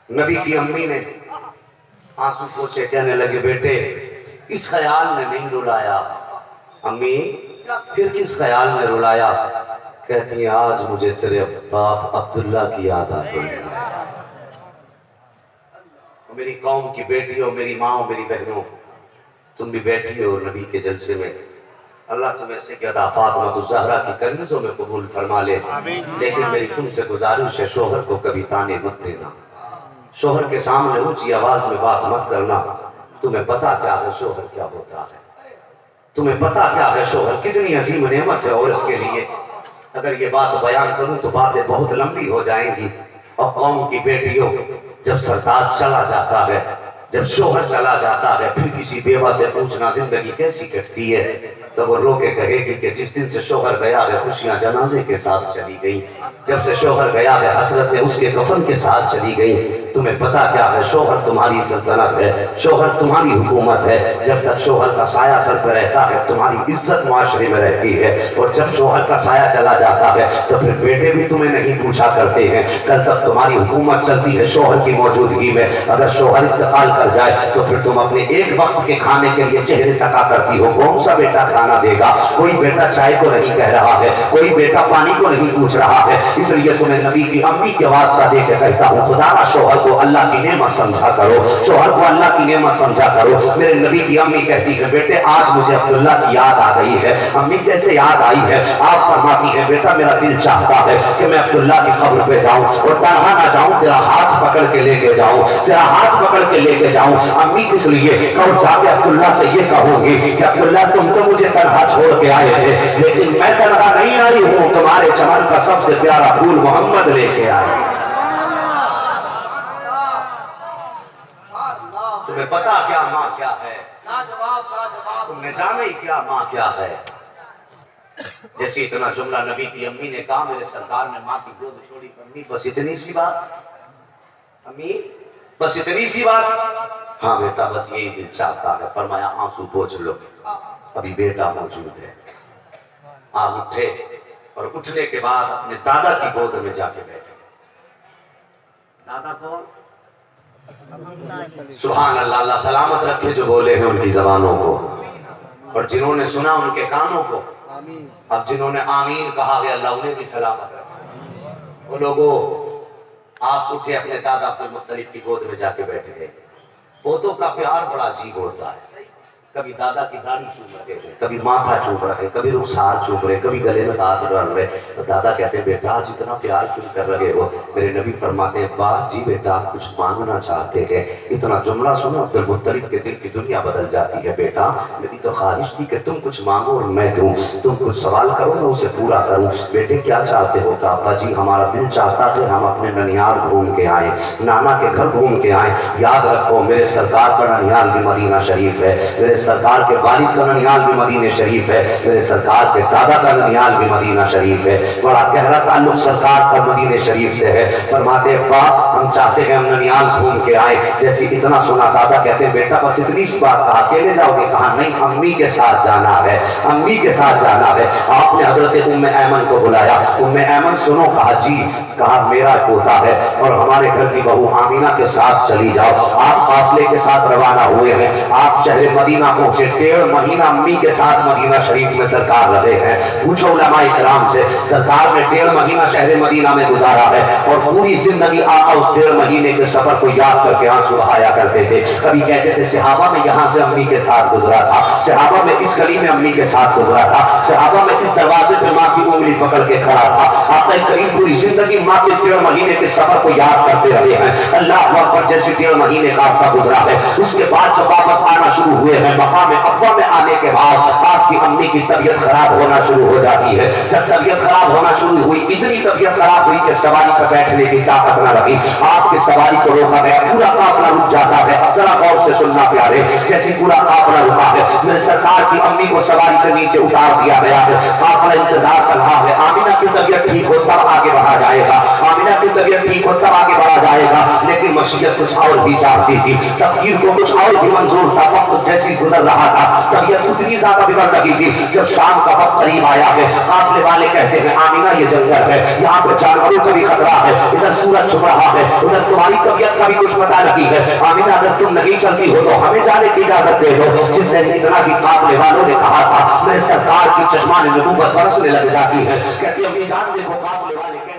نبی کی امی نے آنسو پوچھے، کہنے لگے بیٹے اس خیال نے نہیں رلایا۔ امی پھر کس خیال میں رلایا؟ کہتی ہیں آج مجھے تیرے باپ عبداللہ کی یاد آ گئی۔ میری قوم کی بیٹیوں، میری ماں، میری بہنوں، تم بھی بیٹھی ہو نبی کے جلسے میں، اللہ تمہیں سے کہ فاطمہ الزہرا کی کنزوں میں قبول فرما لے، لیکن میری تم سے گزارش ہے شوہر کو کبھی تانے مت دینا، شوہر کے سامنے اونچی آواز میں بات مت کرنا۔ تمہیں پتا کیا ہے شوہر کیا ہوتا ہے، تمہیں پتا کیا ہے شوہر کتنی عظیم نعمت ہے عورت کے لیے۔ اگر یہ بات بیان کروں تو باتیں بہت لمبی ہو جائیں گی۔ اور قوم کی بیٹیوں، جب سردار چلا جاتا ہے، جب شوہر چلا جاتا ہے، پھر کسی بیوہ سے پوچھنا زندگی کیسی کٹتی ہے، تو وہ رو کے کہے گی کہ جس دن سے شوہر گیا ہے خوشیاں جنازے کے ساتھ چلی گئی، جب سے شوہر گیا ہے حسرتیں اس کے کفن کے ساتھ چلی گئی۔ تمہیں پتا کیا ہے شوہر تمہاری سلطنت ہے، شوہر تمہاری حکومت ہے۔ جب تک شوہر کا سایہ سر پہ رہتا ہے تمہاری عزت معاشرے میں رہتی ہے، اور جب شوہر کا سایہ چلا جاتا ہے تو پھر بیٹے بھی تمہیں نہیں پوچھا کرتے ہیں۔ کل تک تمہاری حکومت چلتی ہے شوہر کی موجودگی میں، اگر شوہر انتقال کر جائے تو پھر تم اپنے ایک وقت کے کھانے کے لیے چہرے تکا کرتی ہو، کون سا بیٹا کھانا دے گا؟ کوئی بیٹا چائے کو نہیں کہہ رہا ہے، کوئی بیٹا پانی کو نہیں پوچھ رہا ہے۔ اس لیے تمہیں نبی کی امی کے واسطہ دے کے کہتا ہوں، خدا را شوہر کو اللہ کی نعمت سمجھا کرو، شوہر کو اللہ کی نعمت سمجھا کرو۔ میرے نبی کی امی کہتی ہے بیٹے آج مجھے عبداللہ کی یاد آ گئی ہے۔ امی کیسے یاد آئی ہے؟ آپ فرماتی ہیں بیٹا میرا دل چاہتا ہے کہ میں عبداللہ کی قبر پہ جاؤں اور تنہا نہ جاؤں، تیرا ہاتھ پکڑ کے لے کے جاؤں، تیرا ہاتھ پکڑ کے لے کے جاؤں۔ امی کس لیے؟ اور جا کے عبداللہ سے یہ کہوں گی کہ عبداللہ تم تو مجھے تنہا چھوڑ کے آئے تھے، لیکن میں تنہا نہیں آئی ہوں، تمہارے چمن کا سب سے پیارا پھول محمد لے کے آئے۔ تمہیں پتا کیا ماں کیا ہے؟ تم نے جانا ہی کیا ماں کیا ہے؟ جیسے اتنا جملہ نبی کی امی نے کہا، میرے سرکار نے ماں کی گود چھوڑی، امی بس اتنی سی بات؟ امی بس اتنی سی بات؟ ہاں بیٹا بس یہی دل چاہتا ہے۔ فرمایا آنسو پوچھ لو، ابھی بیٹا موجود ہے۔ آپ اٹھے اور اٹھنے کے بعد اپنے دادا کی گود میں جا کے بیٹھے۔ دادا کون؟ سبحان اللہ، اللہ سلامت رکھے جو بولے ہیں ان کی زبانوں کو، اور جنہوں نے سنا ان کے کانوں کو۔ اب جنہوں نے آمین کہا ہے اللہ انہیں بھی سلامت رکھے۔ وہ لوگوں آپ اٹھے اپنے دادا عبد المطلب کی گود میں جا کے بیٹھ گئے۔ پوتوں کا پیار بڑا عجیب ہوتا ہے، کبھی دادا کی داڑھی چوم رہے ہیں، کبھی ماتھا چوم رہے، کبھی رخسار چوم رہے، کبھی گلے میں ہاتھ ڈال رہے۔ تو دادا کہتے ہیں بیٹا آج اتنا پیار کیوں کر رہے ہو؟ میرے نبی فرماتے ہیں بات جی بیٹا کچھ مانگنا چاہتے ہیں۔ اتنا جملہ سنو عبد المطلب کے دل کی دنیا بدل جاتی ہے۔ بیٹا میری تو خواہش تھی کہ تم کچھ مانگو اور میں دوں، تم کچھ سوال کرو میں اسے پورا کروں۔ بیٹے کیا چاہتے ہو؟ ابا جی ہمارا دل چاہتا کہ ہم اپنے ننیال گھوم کے آئیں، نانا کے گھر گھوم کے آئیں۔ یاد رکھو میرے سرکار کا ننیال بھی مدینہ شریف ہے، میرے سرکار کے والد کا ننیال بھی مدینہ شریف ہے، میرے سرکار کے دادا کا ننیال بھی مدینہ شریف ہے۔ بڑا گہرا تعلق سرکار کا مدینہ شریف سے ہے۔ فرماتے ہیں باپ ہم چاہتے ہیں ہم ننیال گھوم کے آئے۔ جیسے اتنا سنا دادا کہتے ہیں بیٹا بس اتنی سی بات کہا، اکیلے جاؤ گے؟ کہا نہیں امی کے ساتھ جانا ہے، امی کے ساتھ جانا ہے۔ آپ نے حضرت ام ایمن کو بلایا، ام ایمن سنو؟ کہا جی۔ کہا میرا پوتا ہے اور ہمارے گھر کی بہو آمینہ کے ساتھ چلی جاؤ۔ آپ قافلے کے ساتھ روانہ ہوئے ہیں، آپ شہر مدینہ پہنچے، 1.5 مہینہ امی کے ساتھ مدینہ شریف میں سرکار رہے ہیں۔ پوچھو علماء کرام سے، سرکار نے 1.5 مہینہ شہر مدینہ میں گزارا ہے، اور پوری زندگی آقا اس 1.5 مہینے کے سفر کو یاد کر کے آنسو بہایا کرتے تھے۔ کبھی کہتے تھے صحابہ میں یہاں سے امی کے ساتھ گزرا تھا، صحابہ میں اس گلی میں امی کے ساتھ گزرا تھا، صحابہ میں اس دروازے پہ ماں کی انگلی پکڑ کے کھڑا تھا۔ آقا کریم پوری زندگی ماں کے 1.5 مہینے کے سفر کو یاد کرتے رہے ہیں۔ اللہ اکبر، جیسے 1.5 مہینے کا عرصہ گزرا ہے، اس کے بعد جب واپس آنا شروع ہوئے ہیں مقام ابوا میں آنے کے بعد آپ کی امی کی طبیعت خراب ہونا شروع ہو جاتی ہے۔ جب طبیعت خراب ہونا شروع ہوئی، اتنی طبیعت خراب ہوئی کہ سواری پر بیٹھنے کی طاقت نہ رہی، آپ کی سواری کو روکا گیا، پورا قافلہ رک جاتا ہے۔ اب ذرا غور سے سننا پیارے، جیسے پورا قافلہ رکا ہے، میرے سرکار کی امی کو سواری سے نیچے اتار دیا گیا ہے، قافلہ انتظار کر رہا ہے۔ آمینہ کی طبیعت ٹھیک ہو تب آگے بڑھا جائے گا، آمینہ کی طبیعت ٹھیک ہو تب آگے بڑھا جائے گا، لیکن مشیت کچھ اور بھی چاہتی تھی، تقدیر کو کچھ اور بھی منظور تھا۔ وقت جیسی گزر رہا تھا، طبیعت اتنی زیادہ بگڑ لگی تھی، جب شام کا وقت قریب آیا ہے، قافلے والے کہتے ہیں آمینہ یہ جنگل ہے، یہاں پر جانوروں کا بھی خطرہ ہے، ادھر سورج چھپ رہا ہے، ادھر تمہاری طبیعت کا بھی کچھ پتہ لگی ہے، آمینہ اگر تم نہیں چلتی ہو تو ہمیں جانے کی اجازت دے دو۔ جس نے اتنا کہ قافلے والوں نے کہا تھا، میرے سرکار کی چشمان نبوت برسنے لگ جاتی ہے، کہتے ہیں امی جان دیکھو قافلے والے